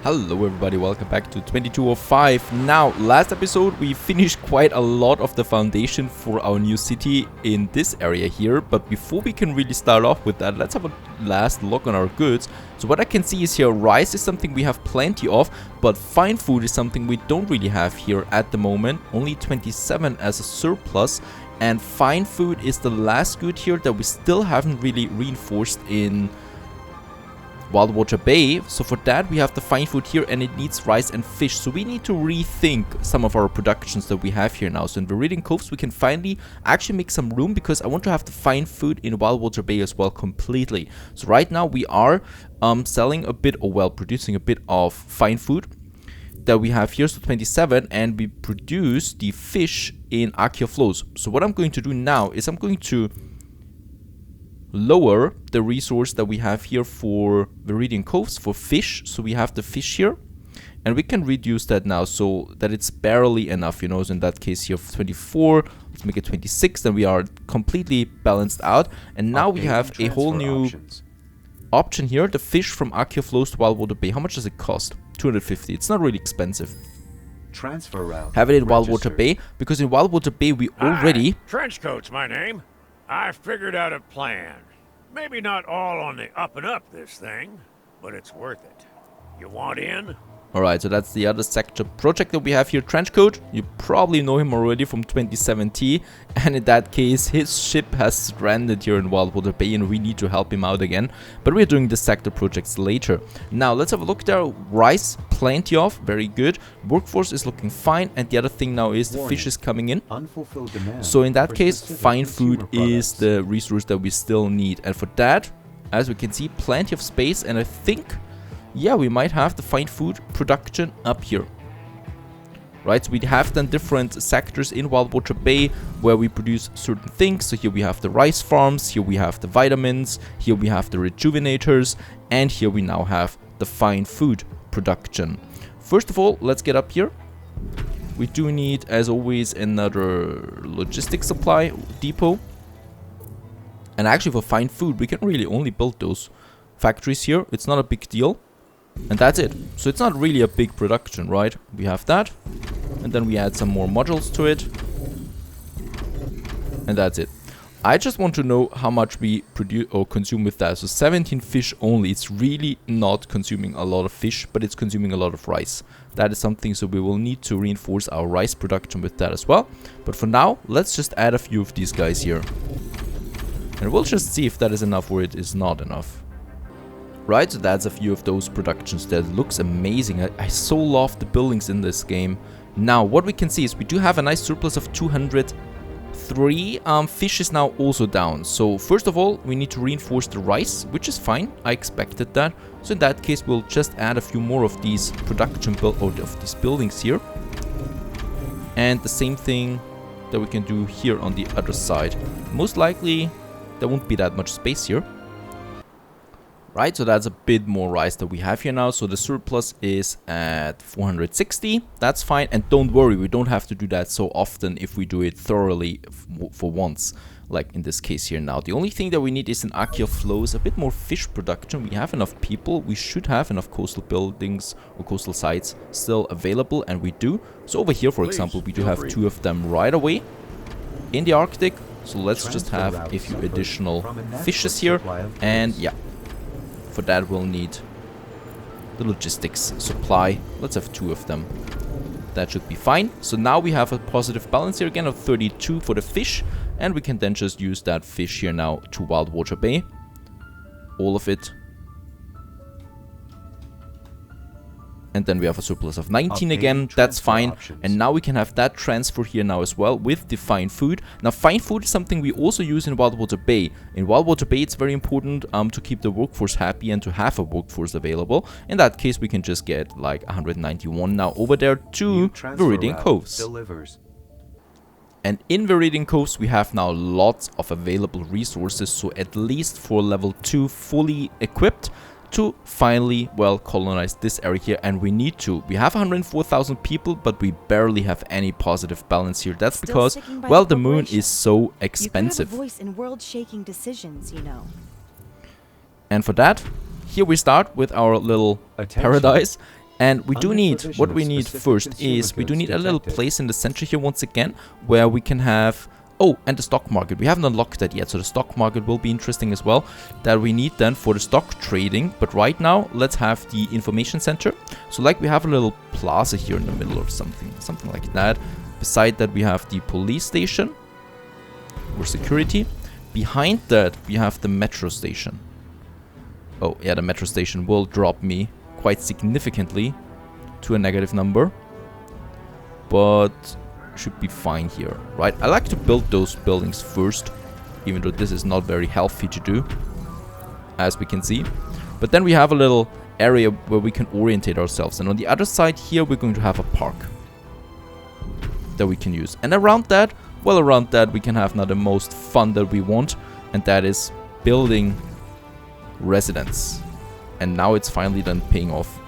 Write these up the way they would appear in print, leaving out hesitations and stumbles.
Hello everybody, welcome back to 2205. Now, last episode we finished quite a lot of the foundation for our new city in this area here, but before we can really start off with that, let's have a last look on our goods. So what I can see is here, rice is something we have plenty of, but fine food is something we don't really have here at the moment. Only 27 as a surplus, and fine food is the last good here that we still haven't really reinforced in Wildwater Bay. So for that we have the fine food here, and it needs rice and fish, so we need to rethink some of our productions that we have here now. So in Viridian Coves we can finally actually make some room, because I want to have the fine food in Wildwater Bay as well completely. So right now we are selling a bit, or well, producing a bit of fine food that we have here, so 27, and we produce the fish in Archaea Flows. So what I'm going to do now is I'm going to lower the resource that we have here for Viridian Coves for fish. So we have the fish here, and we can reduce that now so that it's barely enough, you know. So in that case here, 24, let's make it 26, then we are completely balanced out. And now we have a whole new option here, the fish from Archaea Flows to Wildwater Bay. How much does it cost? 250. It's not really expensive. Transfer route. Have it in Wildwater Bay, because in Wildwater Bay we already... Trenchcoat's my name. I figured out a plan. Maybe not all on the up and up this thing, but it's worth it. You want in? Alright, so that's the other sector project that we have here, Trenchcoat. You probably know him already from 2017, and in that case his ship has stranded here in Wildwater Bay and we need to help him out again. But we're doing the sector projects later. Now let's have a look there. Rice, plenty of, very good. Workforce is looking fine, and the other thing now is the fish is coming in. Unfulfilled demand. So in that case, fine food is the resource that we still need. And for that, as we can see, plenty of space, and I think... yeah, we might have the fine food production up here. Right, so we have then different sectors in Wildwater Bay where we produce certain things. So here we have the rice farms, here we have the vitamins, here we have the rejuvenators, and here we now have the fine food production. First of all, let's get up here. We do need, as always, another logistics supply depot. And actually for fine food, we can really only build those factories here. It's not a big deal. And that's it. So it's not really a big production, right? We have that, and then we add some more modules to it, and that's it. I just want to know how much we produce or consume with that. So 17 fish only. It's really not consuming a lot of fish, but it's consuming a lot of rice. That is something, so we will need to reinforce our rice production with that as well. But for now, let's just add a few of these guys here, and we'll just see if that is enough or it is not enough. Right, so that's a few of those productions. That looks amazing. I so love the buildings in this game. Now, what we can see is we do have a nice surplus of 203. Fish is now also down. So, first of all, we need to reinforce the rice, which is fine. I expected that. So, in that case, we'll just add a few more of these production of these buildings here. And the same thing that we can do here on the other side. Most likely, there won't be that much space here. Right, so that's a bit more rice that we have here now. So the surplus is at 460. That's fine. And don't worry, we don't have to do that so often if we do it thoroughly for once, like in this case here now. The only thing that we need is an Archaea Flows, a bit more fish production. We have enough people. We should have enough coastal buildings or coastal sites still available, and we do. So over here, for example, we do have 2 of them right away in the Arctic. So let's just have a few additional fishes here, and yeah. For that we'll need the logistics supply. Let's have 2 of them. That should be fine. So now we have a positive balance here again of 32 for the fish. And we can then just use that fish here now to Wildwater Bay. All of it. And then we have a surplus of 19 again. That's fine. And now we can have that transfer here now as well with the fine food. Now, fine food is something we also use in Wildwater Bay. In Wildwater Bay, it's very important to keep the workforce happy and to have a workforce available. In that case, we can just get like 191 now over there to Viridian Coves. And in Viridian Coves, we have now lots of available resources. So at least for level 2 fully equipped to finally, well, colonize this area here, and we need to. We have 104,000 people, but we barely have any positive balance here. That's because, well, the moon is so expensive. You could have a voice in world-shaking decisions, you know. And for that, here we start with our little paradise. And we do Under need, provision what of we need specific first consumer is, we do goods need a little detected. place in the center here once again, where we can have, oh, and the stock market. We haven't unlocked that yet, so the stock market will be interesting as well, that we need then for the stock trading. But right now, let's have the information center. So like we have a little plaza here in the middle or something like that. Beside that, we have the police station or security. Behind that, we have the metro station. Oh, yeah, the metro station will drop me quite significantly to a negative number. But should be fine here, right? I like to build those buildings first, even though this is not very healthy to do, as we can see. But then we have a little area where we can orientate ourselves. And on the other side here, we're going to have a park that we can use. And around that, well, around that, we can have now the most fun that we want, and that is building residence. And now it's finally then paying off.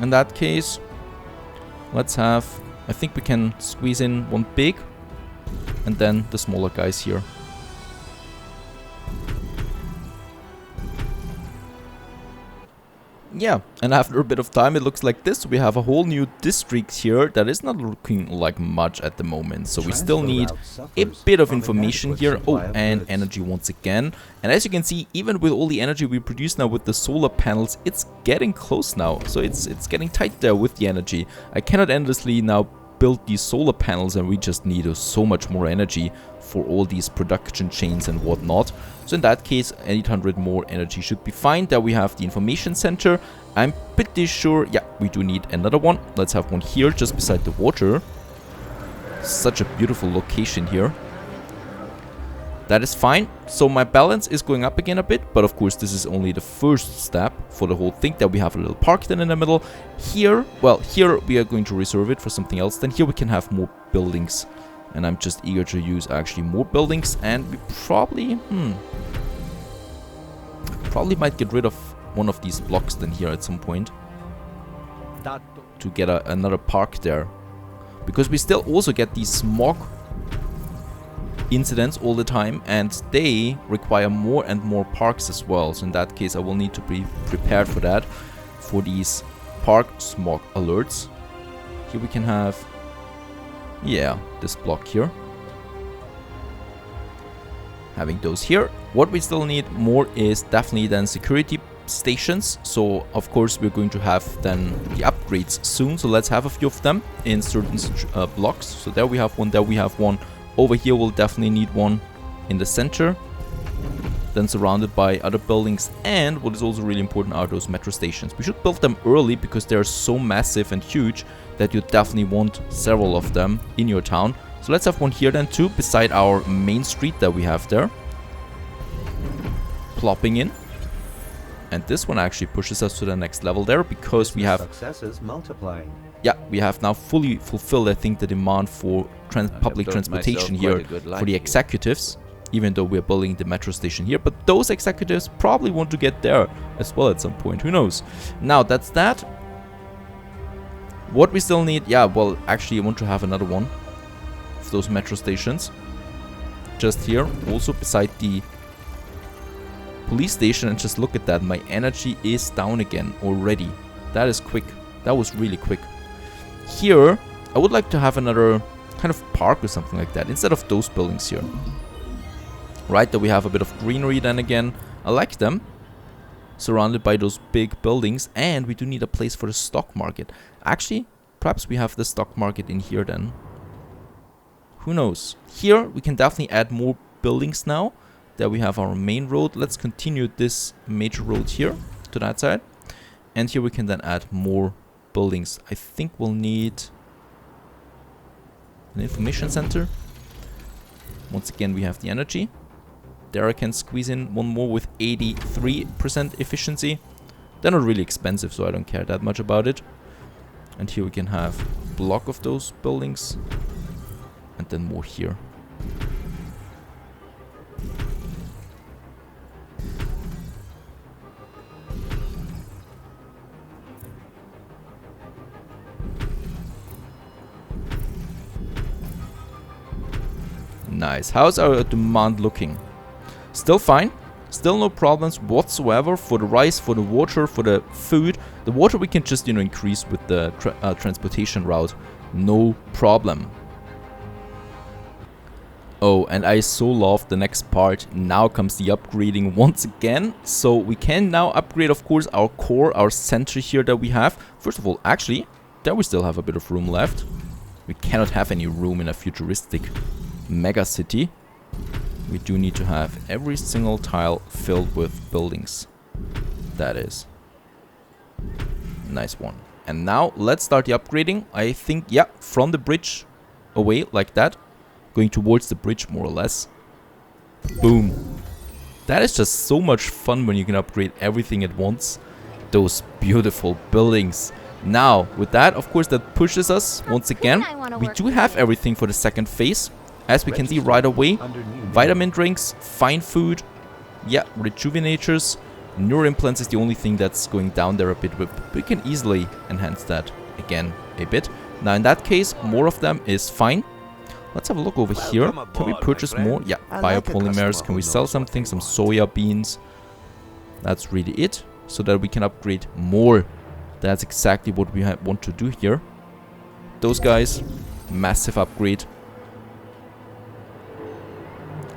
In that case, let's have, I think we can squeeze in one big and then the smaller guys here. Yeah, and after a bit of time it looks like this. We have a whole new district here that is not looking like much at the moment. So we still need a bit of information here. Oh, and energy once again. And as you can see, even with all the energy we produce now with the solar panels, it's getting close now. So it's getting tight there with the energy. I cannot endlessly now build these solar panels, and we just need so much more energy for all these production chains and whatnot. So in that case, 800 more energy should be fine. There we have the information center. I'm pretty sure, yeah, we do need another one. Let's have one here just beside the water. Such a beautiful location here. That is fine. So my balance is going up again a bit, but of course this is only the first step for the whole thing. That we have a little park then in the middle. Here, well, here we are going to reserve it for something else. Then here we can have more buildings. And I'm just eager to use actually more buildings. And we probably, probably might get rid of one of these blocks then here at some point. To get another park there. Because we still also get these smog incidents all the time, and they require more and more parks as well. So in that case I will need to be prepared for that, for these park smog alerts. Here we can have, yeah, this block here, having those here. What we still need more is definitely then security stations. So of course we're going to have then the upgrades soon, so let's have a few of them in certain blocks. So there we have one, there we have one. Over here we'll definitely need one in the center, then surrounded by other buildings. And what is also really important are those metro stations. We should build them early because they're so massive and huge that you definitely want several of them in your town. So let's have one here then too, beside our main street that we have there, plopping in. And this one actually pushes us to the next level there, because we have successes multiplying. Yeah, we have now fully fulfilled, I think, the demand for public transportation here for the executives, even though we're building the metro station here. But those executives probably want to get there as well at some point, who knows. Now, that's that. What we still need, yeah, well, actually, I want to have another one of those metro stations. Just here, also beside the police station, and just look at that. My energy is down again already. That is quick. That was really quick. Here, I would like to have another kind of park or something like that, instead of those buildings here. Right, that we have a bit of greenery then again. I like them. Surrounded by those big buildings. And we do need a place for the stock market. Actually, perhaps we have the stock market in here then. Who knows? Here, we can definitely add more buildings now. There we have our main road. Let's continue this major road here to that side. And here we can then add more buildings. I think we'll need an information center. Once again, we have the energy. There I can squeeze in one more with 83% efficiency. They're not really expensive, so I don't care that much about it. And here we can have a block of those buildings. And then more here. Nice. How's our demand looking? Still fine. Still no problems whatsoever for the rice, for the water, for the food. The water we can just, you know, increase with the transportation route. No problem. Oh, and I so love the next part. Now comes the upgrading once again. So we can now upgrade, of course, our core, our center here that we have. First of all, actually, there we still have a bit of room left. We cannot have any room in a futuristic mega city. We do need to have every single tile filled with buildings. That is. Nice one. And now let's start the upgrading. I think, yeah, from the bridge away like that. Going towards the bridge more or less. Boom. That is just so much fun when you can upgrade everything at once. Those beautiful buildings. Now, with that, of course, that pushes us once again. We do have everything for the second phase. As we can see right away. Vitamin drinks, fine food. Yeah, rejuvenators. Neuroimplants is the only thing that's going down there a bit. But we can easily enhance that again a bit. Now, in that case, more of them is fine. Let's have a look over here. Can we purchase more? Yeah, biopolymers. Can we sell something? Some soya beans. That's really it. So that we can upgrade more. That's exactly what we want to do here. Those guys, massive upgrade.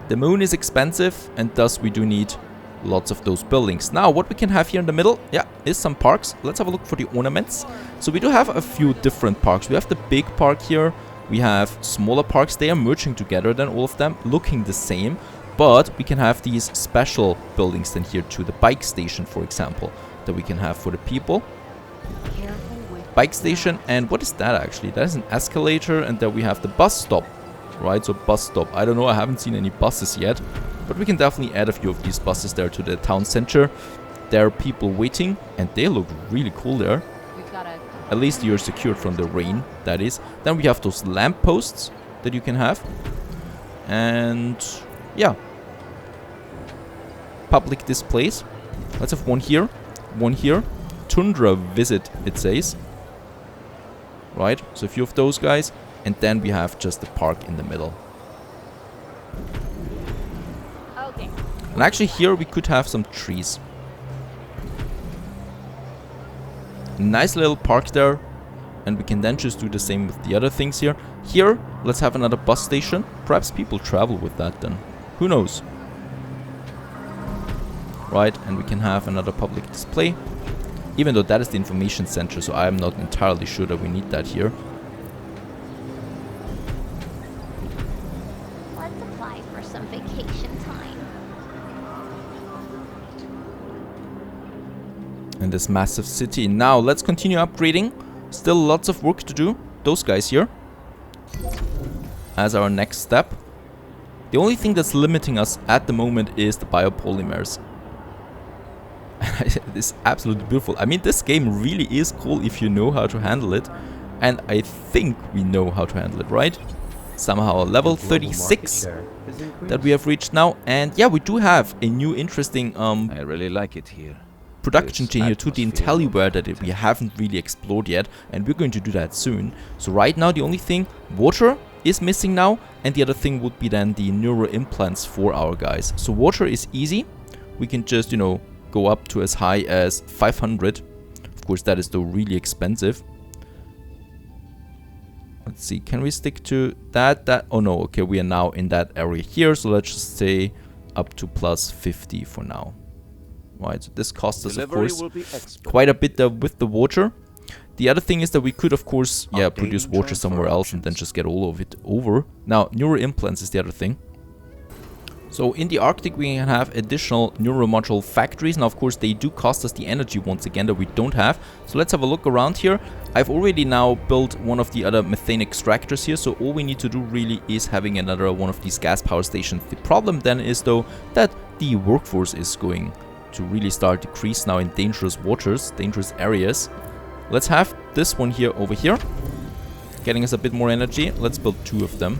The moon is expensive, and thus we do need lots of those buildings. Now, what we can have here in the middle, yeah, is some parks. Let's have a look for the ornaments. So we do have a few different parks. We have the big park here. We have smaller parks. They are merging together then, all of them, looking the same. But we can have these special buildings then here too. The bike station, for example, that we can have for the people. Bike station, and what is that actually? That is an escalator, and then we have the bus stop. Right, so bus stop. I don't know, I haven't seen any buses yet. But we can definitely add a few of these buses there to the town center. There are people waiting, and they look really cool there. At least you're secured from the rain, that is. Then we have those lampposts that you can have. And yeah. Public displays. Let's have one here. One here. Tundra visit, it says. Right, so a few of those guys. And then we have just the park in the middle. Okay. And actually here we could have some trees. Nice little park there. And we can then just do the same with the other things here. Here, let's have another bus station. Perhaps people travel with that then. Who knows? Right, and we can have another public display. Even though that is the information center, so I'm not entirely sure that we need that here. Let's apply for some vacation time. In this massive city. Now, let's continue upgrading. Still lots of work to do. Those guys here. As our next step. The only thing that's limiting us at the moment is the biopolymers. It's absolutely beautiful. I mean, this game really is cool if you know how to handle it. And I think we know how to handle it, right? Somehow level 36 that we have reached now. And yeah, we do have a new interesting I really like it here. production chain here to the IntelliWare that we haven't really explored yet. And we're going to do that soon. So right now the only thing, water is missing now. And the other thing would be then the neuro implants for our guys. So water is easy. We can just, you know, go up to as high as 500. Of course, that is though really expensive. Let's see, can we stick to that? Oh no, okay, we are now in that area here. So let's just say up to plus 50 for now. Right, so this costs us, of course, quite a bit with the water. The other thing is that we could, of course, yeah, produce water somewhere else and then just get all of it over. Now, neuro implants is the other thing. So in the Arctic we can have additional neuromodule factories. Now of course they do cost us the energy once again that we don't have. So let's have a look around here. I've already now built one of the other methane extractors here. So all we need to do really is having another one of these gas power stations. The problem then is though that the workforce is going to really start to decrease now in dangerous waters, dangerous areas. Let's have this one here over here. Getting us a bit more energy. Let's build two of them.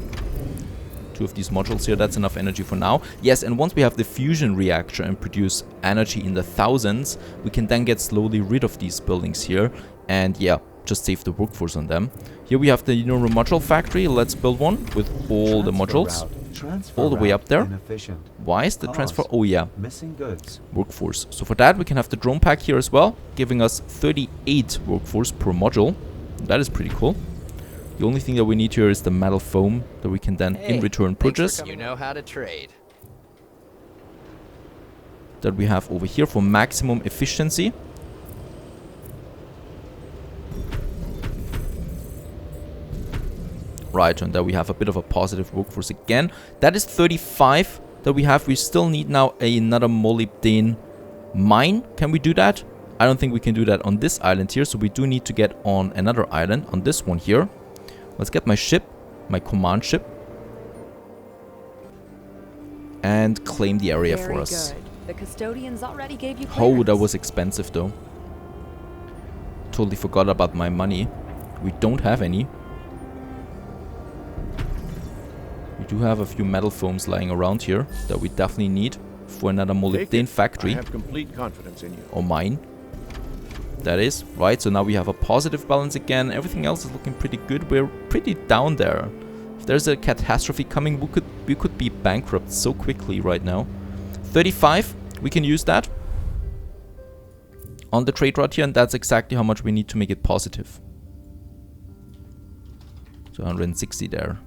Two of these modules here, that's enough energy for now. Yes, and once we have the fusion reactor and produce energy in the thousands, we can then get slowly rid of these buildings here and yeah, just save the workforce on them. Here we have the neuro module factory. Let's build one with all the modules. Transfer all the way route up there. inefficient. Why is the Pause. transfer? Oh yeah, Missing goods. workforce. So for that we can have the drone pack here as well, giving us 38 workforce per module. That is pretty cool. The only thing that we need here is the metal foam that we can then in return purchase. You know how to trade. That we have over here for maximum efficiency. Right, and there we have a bit of a positive workforce again. That is 35 that we have. We still need now another molybdenum mine. Can we do that? I don't think we can do that on this island here, so we do need to get on another island, on this one here. Let's get my ship, my command ship, and claim the area for us. Good. The custodians already gave you Oh, clearance. that was expensive though. Totally forgot about my money. We don't have any. We do have a few metal foams lying around here that we definitely need for another molybdenum factory. I have complete confidence in you. Or mine. That is, right, so now we have a positive balance again. Everything else is looking pretty good. We're pretty down there. If there's a catastrophe coming, we could be bankrupt so quickly right now. 35, we can use that on the trade route here, and that's exactly how much we need to make it positive. So 160 there.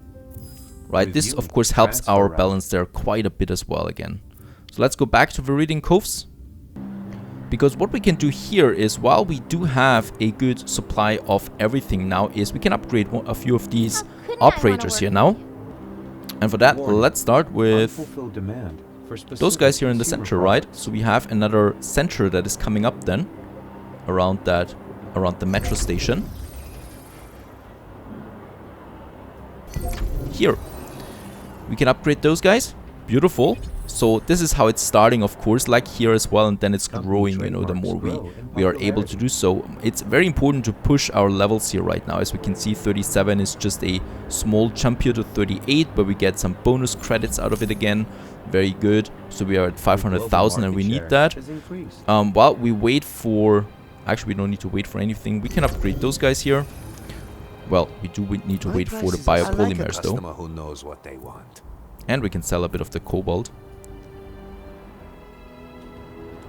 Right, this of course helps our balance there quite a bit as well again. So let's go back to Viridian Coves. Because what we can do here is, while we do have a good supply of everything now, is we can upgrade a few of these operators here now. And for that, let's start with Unfulfilled demand for those guys here in the consumer center, right? products. So we have another center that is coming up then around the metro station. Here. We can upgrade those guys. Beautiful. So this is how it's starting, of course, like here as well, and then it's growing, you know, the more we are able to do so. It's very important to push our levels here right now. As we can see, 37 is just a small jump here to 38, but we get some bonus credits out of it again. Very good. So we are at 500,000 and we need that. While we wait for... Actually, we don't need to wait for anything. We can upgrade those guys here. Well, we do need to wait for the biopolymers though. Who knows what they want. And we can sell a bit of the cobalt.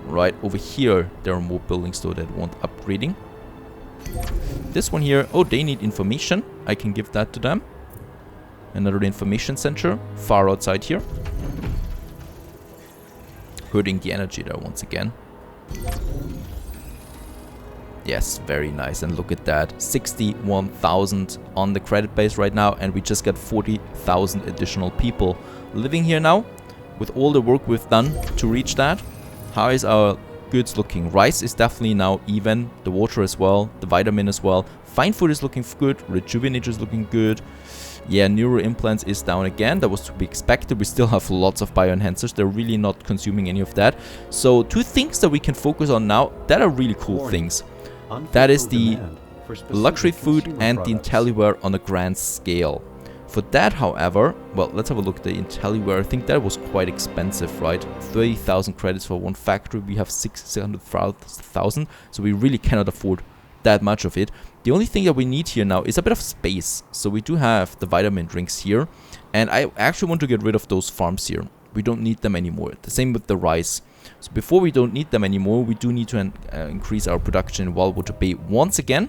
Right, over here there are more buildings though that want upgrading. This one here, oh, they need information. I can give that to them. Another information center far outside here. Hurting the energy there once again. Yes, very nice. And look at that, 61,000 on the credit base right now, and we just got 40,000 additional people living here now. With all the work we've done to reach that, how is our goods looking? Rice is definitely now even, the water as well, the vitamin as well. Fine food is looking good, rejuvenator is looking good. Yeah, neuro implants is down again. That was to be expected. We still have lots of bioenhancers. They're really not consuming any of that. So two things that we can focus on now that are really cool things. That is the luxury food and the IntelliWare on a grand scale. For that, however, well, let's have a look at the IntelliWare. I think that was quite expensive, right? 30,000 credits for one factory. We have 600,000, so we really cannot afford that much of it. The only thing that we need here now is a bit of space. So we do have the vitamin drinks here, and I actually want to get rid of those farms here. We don't need them anymore. The same with the rice. So before we don't need them anymore, we do need to increase our production in Wildwater Bay once again.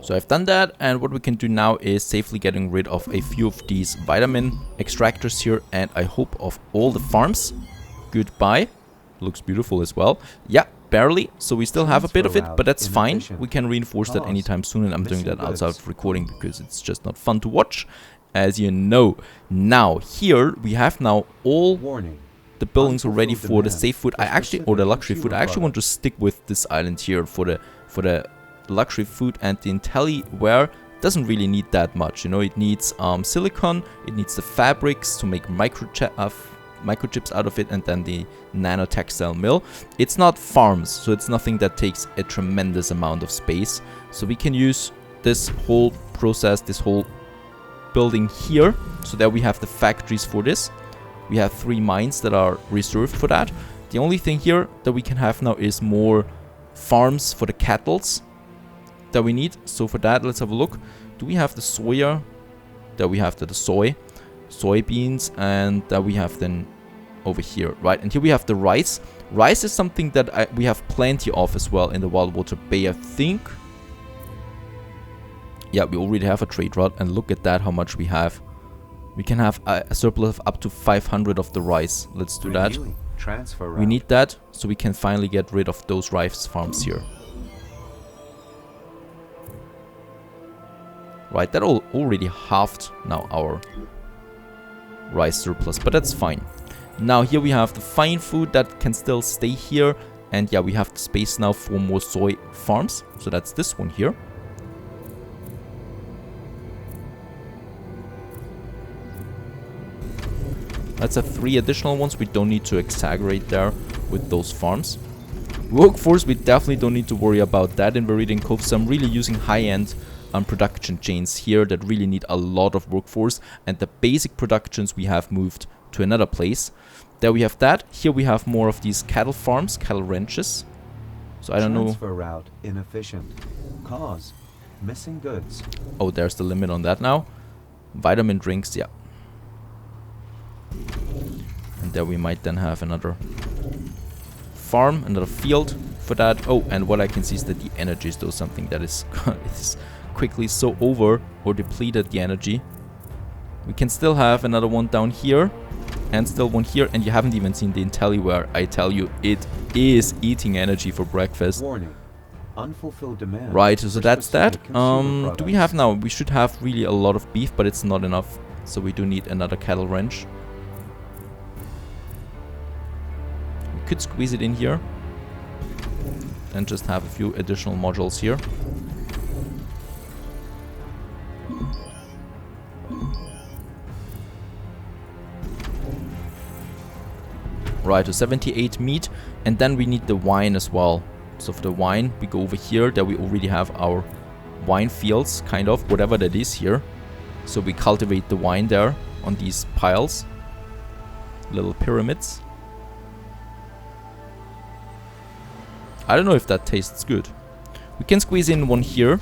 So I've done that, and what we can do now is safely getting rid of a few of these vitamin extractors here, and I hope of all the farms. Goodbye. Looks beautiful as well. Yeah, barely. So we still have a bit of it, but that's fine. We can reinforce that anytime soon, and I'm doing that outside of recording because it's just not fun to watch, as you know. Now, here we have now all the buildings are ready for the safe food. Or the luxury food. I actually want to stick with this island here for the luxury food, and the IntelliWare doesn't really need that much. You know, it needs silicon, it needs the fabrics to make microchips out of it, and then the nanotextile mill. It's not farms, so it's nothing that takes a tremendous amount of space. So we can use this whole process, this whole building here, so that we have the factories for this. We have 3 mines that are reserved for that. The only thing here that we can have now is more farms for the cattles that we need. So for that, let's have a look. Do we have the soya? That we have the soy. soybeans, and we have then over here, right? And here we have the rice. Rice is something that we have plenty of as well in the Wild Water Bay, I think. Yeah, we already have a trade route, and look at that, how much we have. We can have a surplus of up to 500 of the rice. Let's do that. Transfer route. We need that, so we can finally get rid of those rice farms here. Right, that already halved now our rice surplus, but that's fine. Now here we have the fine food that can still stay here, and yeah, we have the space now for more soy farms, so that's this one here. Let's have 3 additional ones. We don't need to exaggerate there with those farms. Workforce, we definitely don't need to worry about that in Viridian Cove, so I'm really using high-end production chains here that really need a lot of workforce, and the basic productions we have moved to another place. There we have that. Here we have more of these cattle farms, cattle ranches. So I don't know. Transfer route inefficient. Cause missing goods. Oh, there's the limit on that now. Vitamin drinks, yeah. And there we might then have another farm, another field for that. Oh, and what I can see is that the energy is though something that is quickly so over or depleted the energy. We can still have another one down here and still one here, and you haven't even seen the IntelliWare. I tell you, it is eating energy for breakfast. Warning. Unfulfilled demand. Right, so that's that. specific consumer Do we products. have now? We should have really a lot of beef, but it's not enough. So we do need another cattle ranch. We could squeeze it in here and just have a few additional modules here. Right, to 78 meat, and then we need the wine as well. So for the wine, we go over here. There we already have our wine fields, kind of, whatever that is here. So we cultivate the wine there on these piles, little pyramids. I don't know if that tastes good. We can squeeze in one here.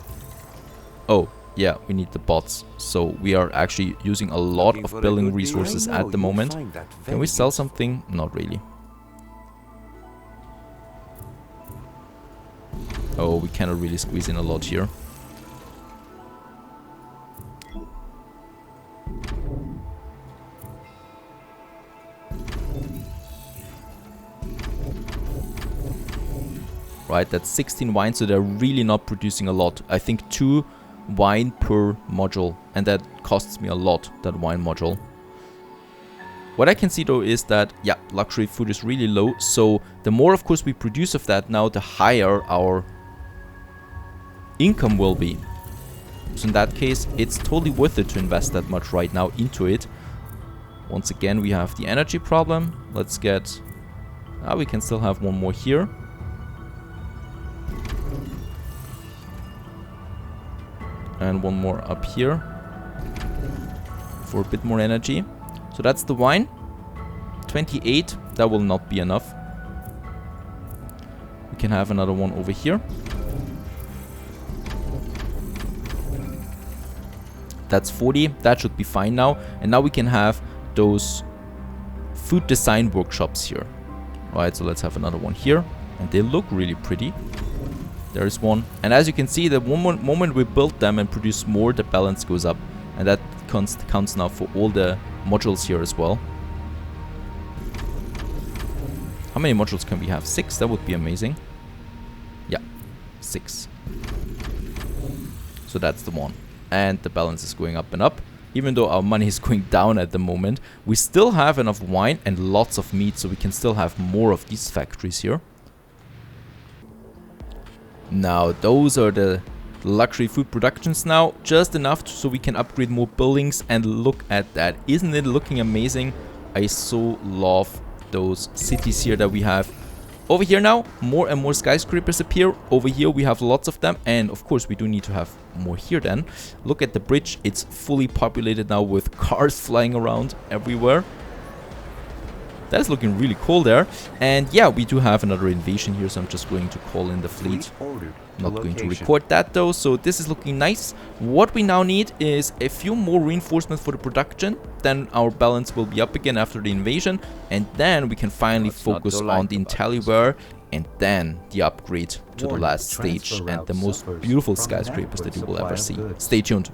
Oh, yeah, we need the bots. So we are actually using a lot of building resources at the moment. Can we sell something? Not really. Oh, we cannot really squeeze in a lot here. Right, that's 16 wine, so they're really not producing a lot. I think 2 wine per module, and that costs me a lot, that wine module. What I can see though is that, yeah, luxury food is really low, so the more of course we produce of that now, the higher our income will be. So in that case, it's totally worth it to invest that much right now into it. Once again, we have the energy problem. Let's get... we can still have one more here. And one more up here for a bit more energy. So that's the wine. 28, that will not be enough. We can have another one over here. That's 40, that should be fine now. And now we can have those food design workshops here. Right, so let's have another one here. And they look really pretty. There's one. And as you can see, the moment we build them and produce more, the balance goes up. And that counts now for all the modules here as well. How many modules can we have? 6? That would be amazing. Yeah, 6. So that's the one. And the balance is going up and up. Even though our money is going down at the moment, we still have enough wine and lots of meat, so we can still have more of these factories here. Now, those are the luxury food productions now. Just enough so we can upgrade more buildings, and look at that. Isn't it looking amazing? I so love those cities here that we have. Over here now, more and more skyscrapers appear. Over here we have lots of them, and of course we do need to have more here then. Look at the bridge, it's fully populated now with cars flying around everywhere. That's looking really cool there. And yeah, we do have another invasion here, so I'm just going to call in the fleet. Ordered to Not going to location. record that though, so this is looking nice. What we now need is a few more reinforcements for the production. Then our balance will be up again after the invasion, and then we can finally What's not focus to on like the about this? IntelliWare, and then the upgrade to the Warning, last transfer stage and route the most suffers beautiful from skyscrapers inadequate that you will supply ever of see. goods. Stay tuned.